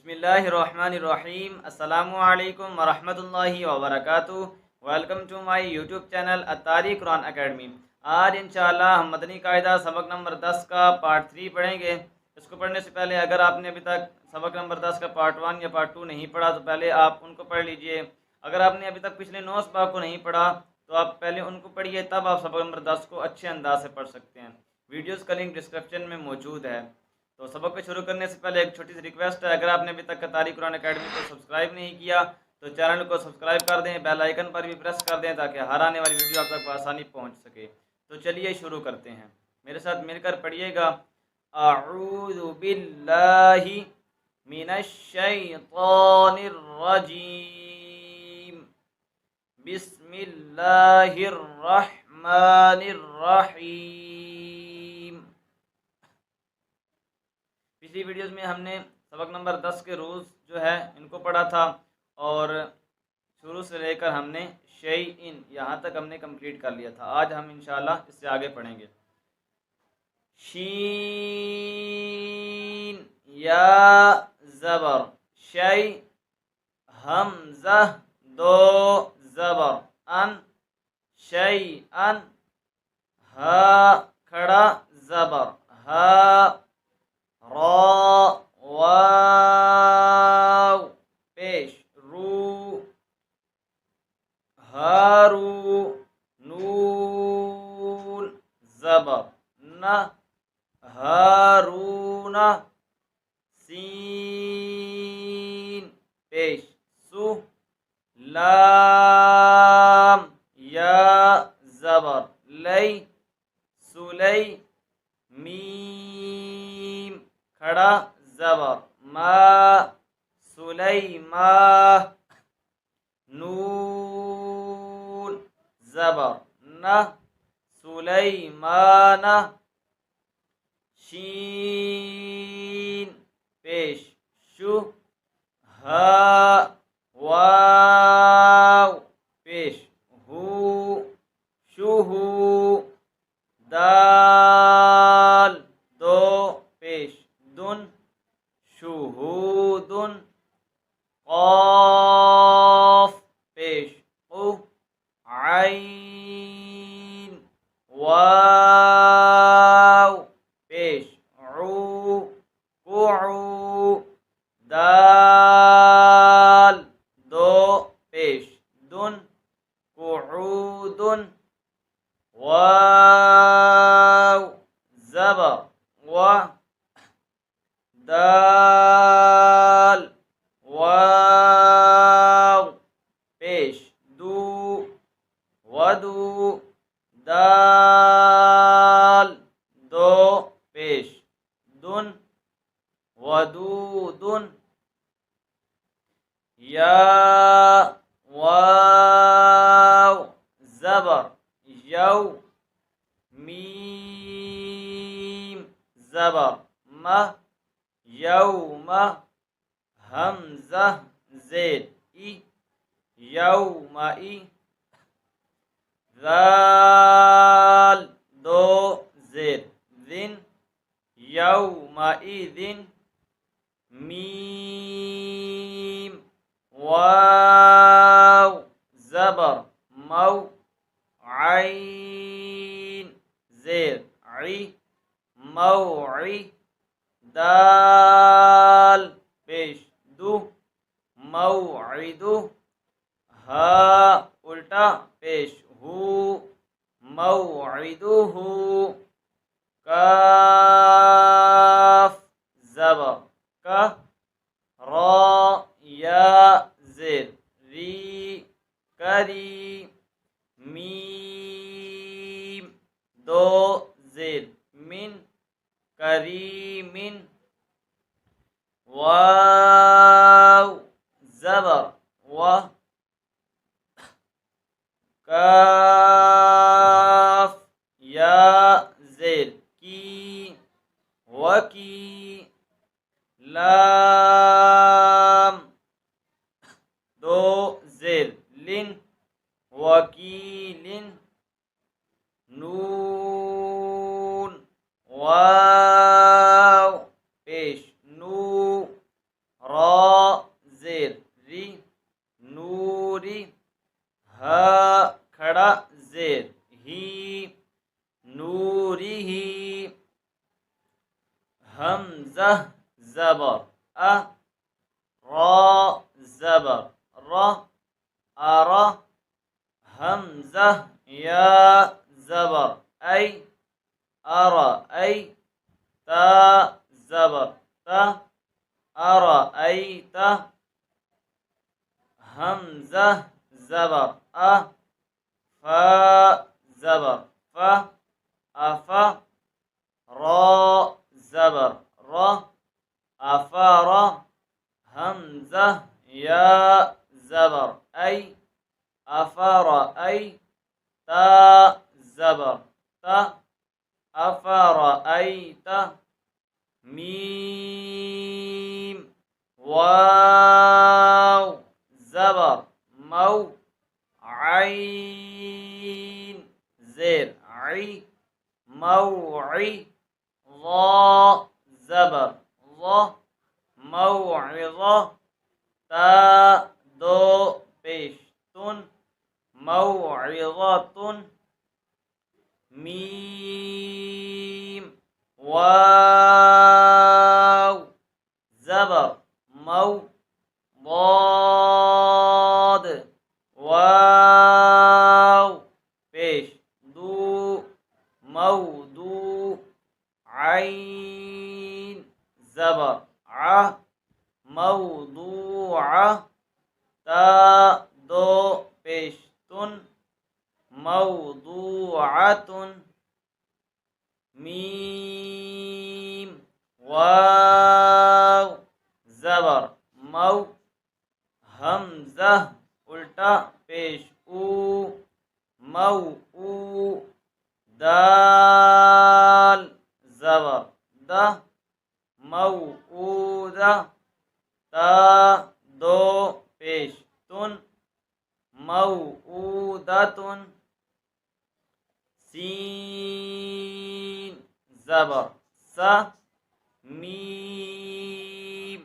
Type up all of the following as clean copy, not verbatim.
बिस्मिल्लाहिर्रहमानिर्रहीम। अस्सलामुअलैकुम वरहमतुल्लाहि वबरकातुहू। Welcome to my YouTube channel Attari Quran academy. आज इंशाअल्लाह हम मदनी कायदा सबक नंबर 10 का पार्ट 3 पढ़ेंगे। इसको पढ़ने से पहले अगर आपने अभी तक सबक नंबर 10 का पार्ट 1 या पार्ट 2 नहीं पढ़ा तो पहले आप उनको पढ़ लीजिए। अगर आपने अभी तक पिछले 9 सबक को नहीं पढ़ा तो आप पहले उनको पढ़िए, तब आप सबक नंबर 10 को अच्छे अंदाज से पढ़ सकते हैं। वीडियोज़ का लिंक डिस्क्रिप्शन में मौजूद है। तो सबक को शुरू करने से पहले एक छोटी सी रिक्वेस्ट है, अगर आपने अभी तक अत्तारी कुरान एकेडमी को सब्सक्राइब नहीं किया तो चैनल को सब्सक्राइब कर दें, बेल आइकन पर भी प्रेस कर दें ताकि हर आने वाली वीडियो आप तक आसानी पहुंच सके। तो चलिए शुरू करते हैं, मेरे साथ मिलकर पढ़िएगा। अऊज़ु बिल्लाहि मिनश शैतानिर रजीम, बिस्मिल्लाहिर रहमानिर रहीम। पिछली वीडियोस में हमने सबक नंबर 10 के रूल्स जो है इनको पढ़ा था और शुरू से लेकर हमने शैइन यहाँ तक हमने कंप्लीट कर लिया था। आज हम इंशाल्लाह इससे आगे पढ़ेंगे। शीन या ज़बर शै, हमज़ा दो ज़बर अन, शैअन, हा खड़ा ज़बर हा, रा वाव पेश रू, हारू नून ज़बर न, हारूना, सीन पेश सु, लाम या ज़बर लै, सुलै, मीम खड़ा ज़बर मा, सुलैमा, नून ज़बर न, सुलैमाना, शीन पेश शु, हा वाव पेश हु, शुहु, दाल दो पेश दुन, शुहूदुन, क़ाफ पेश क़ु, आइन वाव पेश उ, कुउ, दाल दो पेश दुन, कुऊदुन, वाव ज़बर व, दाल वाव पेश दू, वदू, दाल दो पेश दुन, वदूदुन, या वाव ज़बर यौ, मीम ज़बर म, यौम, हमज़ा ज़ेद ई, यौमई, ज़ाल दो ज़ेद ज़िन, यौमइज़िन, मीम वाव ज़बर मौ, आइन ज़ेर आई, मौई, दाल पेश दु, मौइदु, हा उल्टा पेश हु, मौइदुहु, काफ ज़बर का, रा या ज़ेर री, करी, मीम दो ज़ेर मिन, करीमिन, वाव ज़बर व, काफ या ज़ेर की, वकी, लाम दो ज़ेर लिन, वकीलिन, नून वाव पेश नू, अ रा ज़बर र आरा हमज़ा या ज़बर ऐ अरा ऐ ता ज़बर ता अरा ऐ ता हमज़ा ज़बर अ फा ज़बर फ़ा अफ़ा रा ज़बर र अफ़ारा हमज़ा या ज़बर ऐ अफ़ारा ऐ ता ज़बर ता अफ़ारा ऐ ता मीम वाव ज़बर मौ आइन ज़ेर आई मौई ज़ा ज़बर ज़ा मौइज़ा ता दो पेश तुन मौइज़तुन मीम वाव ज़बर मौ ضاد वाव पेश दू मौदू आइन ज़बर आ मौदूआ ता दो पेश तुन मौदूअतुन मीम वाव ज़बर मौ हमज़ा उल्टा पेश ऊ मौ ऊ दाल ज़बर द मौ ऊद ता दो पेश तुन मौ ऊदतुन सीन ज़बर सा मीम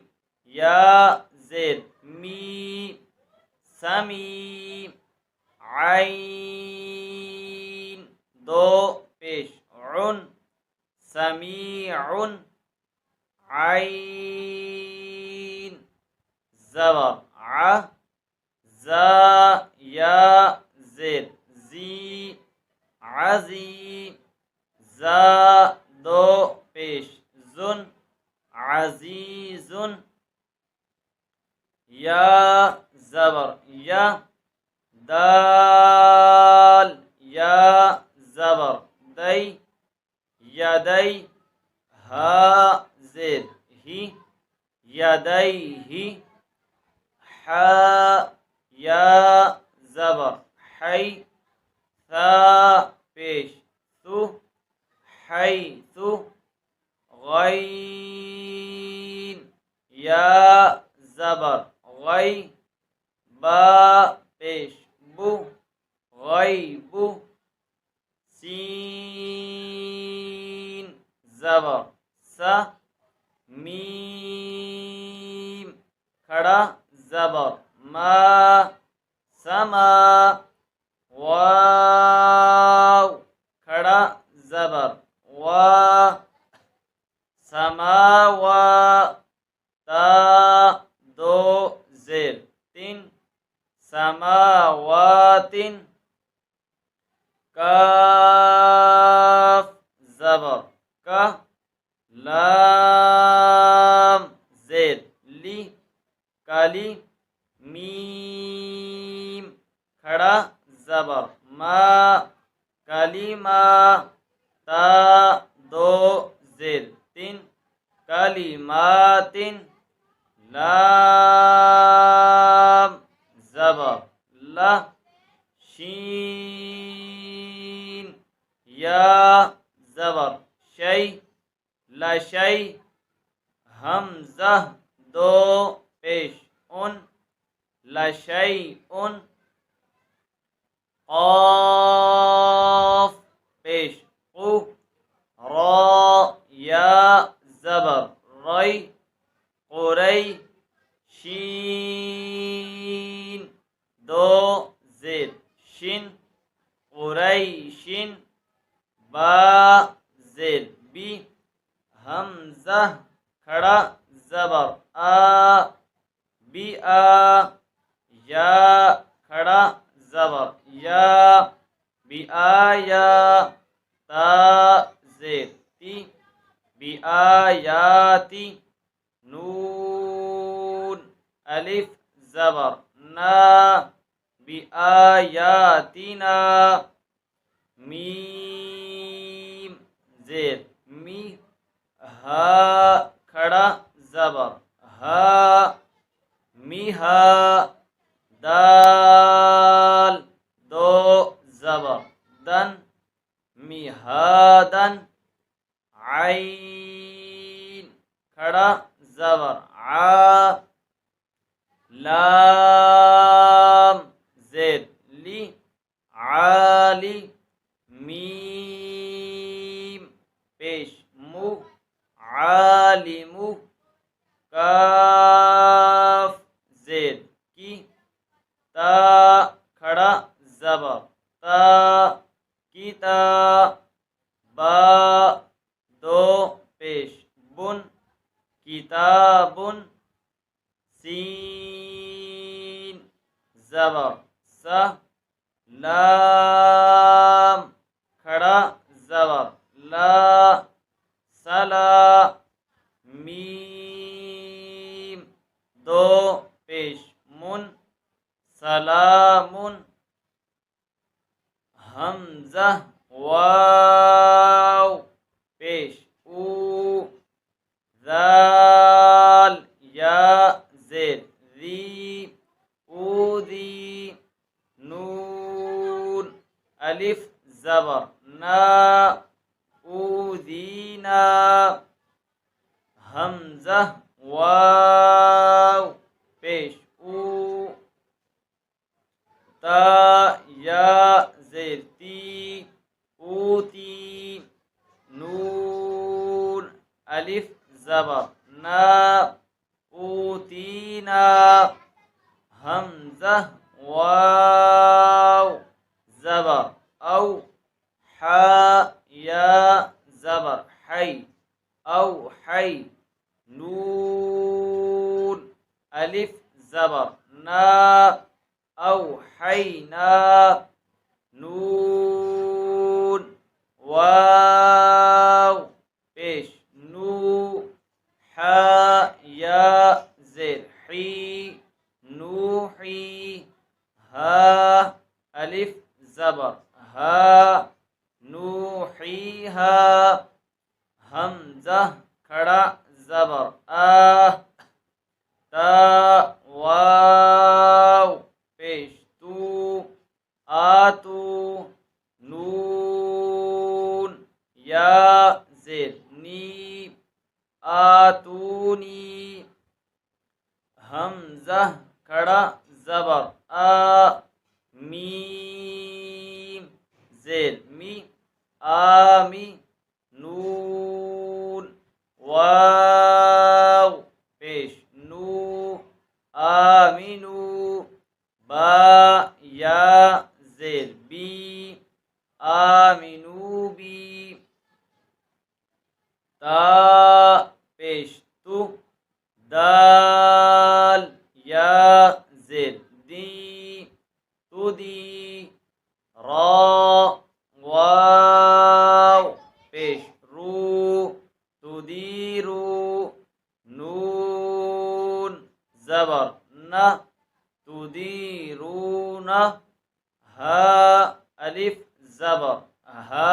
या ज़ेर मी समीम आइन दो पेश उन समीउन आइन ज़बर आ ज़ा या ज़ेर ज़ी आज़ी ज़ा दो पेश ज़ुन अज़ीज़ुन या ज़बर या दाल या ज़बर दै यदै हा ज़ेर ही यदैहि हा या ज़बर है था पेश तु हैतु गैन या ज़बर गै बा पेश बु गैबु सीन ज़बर सा मीम खड़ा ज़बर मा समा वाव खड़ा ज़बर वा समावा ता दो ज़ेर तीन समावातिन काफ ज़बर का लाम ज़ेर ली काली मीम खड़ा ज़बर मा कालीमा ता दो ज़ेर तीन कालीमातिन लाम ज़बर ला शीन या ज़बर शै लशै हमज़ा दो पेश उन लशै उन क़ाफ पेश क़ु रा या ज़बर रै क़ुरै शीन दो ज़ेर शिन क़ुरैशिन बा ज़ेर बी हमज़ा खड़ा ज़बर आ बिआ, या खड़ा ज़बर या, बिआया, ता ज़ेर ती, बिआयाती, नून अलिफ ज़बर ना, बिआयातिना, मीम ज़ेर मी, हा खड़ा ज़बर हा, मिहा, दाल दो ज़बर दन, मिहादन, आइन खड़ा ज़बर आ, लाम ज़ेर ली, आली, मीम पेश मु, आलिमु, काफ ज़ेर की, ता खड़ा ज़बर ता, कीता, बा दो पेश बुन, किताबुन, सीन ज़बर सा, लाम खड़ा ज़बर ला, सला, मीम दो पेश मुन, सलामुन, हमज़ा वाव पेश ऊ, ज़ाल या ज़ेर ज़ी, ऊज़ी, नून अलिफ ज़बर ना, ऊज़ीना, हमज़ा वाव पेश ऊ, ता या ज़ेर ती, ऊती, नून अलिफ ज़बर ना, ऊतीना, हमज़ा वाव ज़बर औ, हा या ज़बर है औ है, नून अलिफ ज़बर ना, औ है ना, नून वाव पेश नू, हा या ज़ेर ही, नूही, हा अलिफ ज़बर हा, नूहीहा, हमज़ा खड़ा ज़बर आ, ता वाव पेश तू, आतू, नून या ज़ेर नी, आतूनी, हमज़ा खड़ा ज़बर आ, मीम ज़ेर मी, आमी, नून वाव पेश नू, आमिनू, बा या ज़ेर बी, आमिनू बी, ता पेश तु, दाल या ज़ेर दी, तुदी, रा वाव पेश रू, तुदीरू, नून ज़बर न, तुदीरून, हा अलिफ ज़बर हा,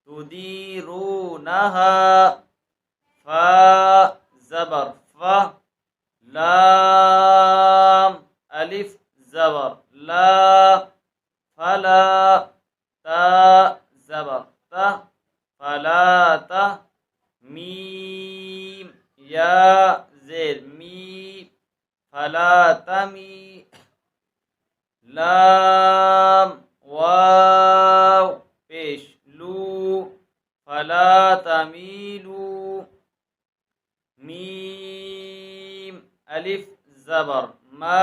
तुदीरूनहा, फा ज़बर फा, लाम अलिफ ज़बर ला, फला, ता ज़बर ता, फलाता, मीम या ज़ेर मी, फलातमी, लाम वाव पेश लू, फलातमीलू, मीम अलिफ ज़बर मा,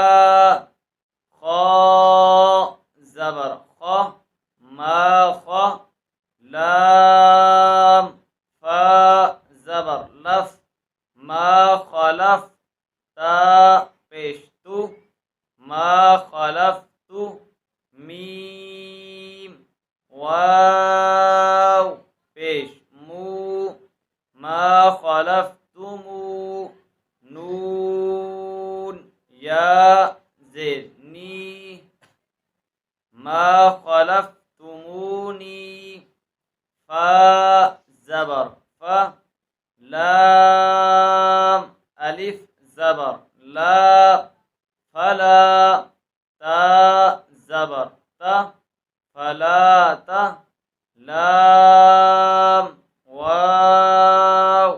खा ज़बर खा, मा खा, लाम फा ज़बर लफ, मा खला, मा खलफ्तुमूनी फा ज़बर फ लाम अलिफ ज़बर ला फला ता ज़बर ता फला ता लाम वाव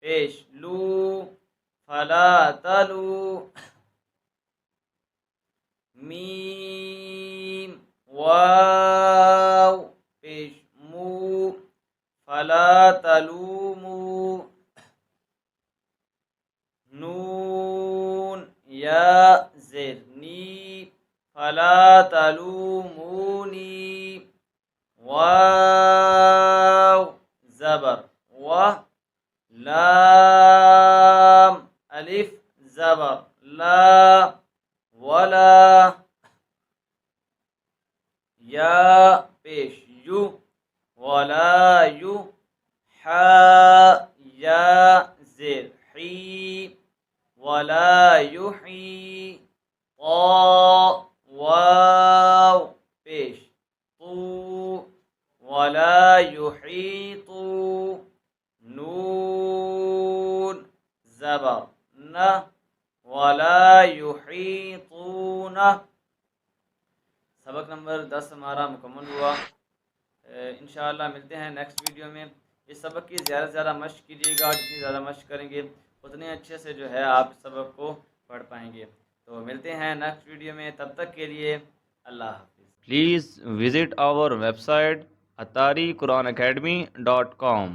पेश लू फला तलू मीम वाव पेश मू फला तलूमू नून या ज़ेर नी फला तलूमूनी वाव ज़बर व लाम अलिफ ज़बर ला वला या पेश यू वला यू हा या ज़ेर ही वला युही वाव पेश तू वला युहीतू नून ज़बर न वला युहीतून। सबक नंबर 10 हमारा मुकम्मल हुआ। इंशाअल्लाह मिलते हैं नेक्स्ट वीडियो में। इस सबक की ज़्यादा से ज़्यादा मश्क कीजिएगा, जितनी ज़्यादा मश्क करेंगे उतने अच्छे से जो है आप सबक को पढ़ पाएंगे। तो मिलते हैं नेक्स्ट वीडियो में, तब तक के लिए अल्लाह हाफ़िज़। Please visit our website atariquranacademy.com।